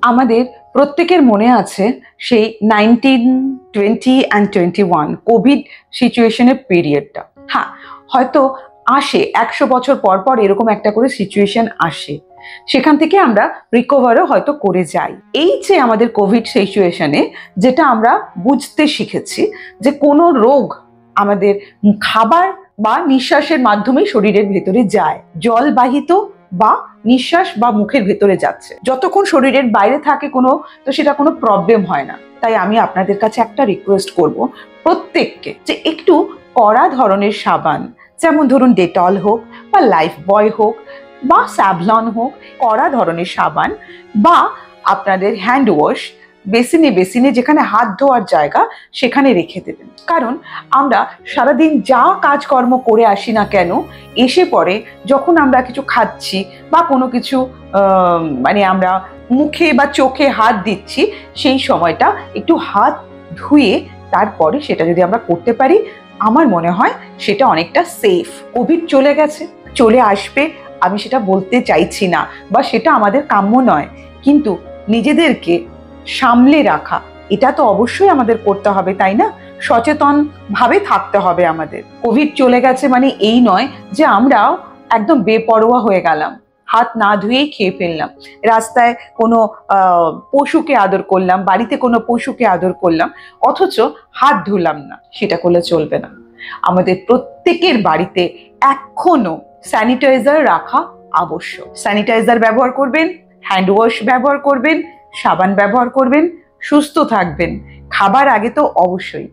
আমাদের প্রত্যেকের মনে আছে সেই 1920 and 21 কোভিড সিচুয়েশনের পিরিয়ডটা। হ্যাঁ, হয়তো আসে 100 বছর পর পর এরকম একটা করে সিচুয়েশন আসে, সেখান থেকে আমরা রিকভারও হয়তো করে যাই। এই যে আমাদের কোভিড সিচুয়েশনে যেটা আমরা বুঝতে শিখেছি যে কোনো রোগ আমাদের খাবার বা নিঃশ্বাসের মাধ্যমে শরীরের ভেতরে যায়, জলবাহিত বা নিঃশ্বাস বা মুখের ভেতরে যাচ্ছে। যতক্ষণ শরীরের বাইরে থাকে তো সেটা কোনো প্রবলেম হয় না। তাই আমি আপনাদের কাছে একটা রিকোয়েস্ট করব প্রত্যেককে যে একটু কড়া ধরনের সাবান, যেমন ধরুন ডেটল হোক বা লাইফ বয় হোক বা স্যাভলন হোক, কড়া ধরনের সাবান বা আপনাদের হ্যান্ড ওয়াশ বেসিনে যেখানে হাত ধোয়ার জায়গা সেখানে রেখে দেবেন। কারণ আমরা সারাদিন যা কাজকর্ম করে আসি না কেন, এসে পরে যখন আমরা কিছু খাচ্ছি বা কোনো কিছু আমরা মুখে বা চোখে হাত দিচ্ছি, সেই সময়টা একটু হাত ধুয়ে তারপরে সেটা যদি আমরা করতে পারি, আমার মনে হয় সেটা অনেকটা সেফ। কোভিড চলে গেছে, চলে আসবে, আমি সেটা বলতে চাইছি না বা সেটা আমাদের কাম্য নয়, কিন্তু নিজেদেরকে সামলে রাখা এটা তো অবশ্যই আমাদের করতে হবে, তাই না? সচেতন ভাবে থাকতে হবে আমাদের। কোভিড চলে গেছে মানে এই নয় যে আমরাও একদম বেপরোয়া হয়ে গেলাম, হাত না ধুয়েই খেয়ে ফেললাম, রাস্তায় কোনো পশুকে আদর করলাম, বাড়িতে কোনো পশুকে আদর করলাম, অথচ হাত ধুলাম না। সেটা করলে চলবে না। আমাদের প্রত্যেকের বাড়িতে এখনো স্যানিটাইজার রাখা আবশ্যক। স্যানিটাইজার ব্যবহার করবেন, হ্যান্ড ওয়াশ ব্যবহার করবেন, সাবান ব্যবহার করবেন, সুস্থ থাকবেন। খাবার আগে তো অবশ্যই।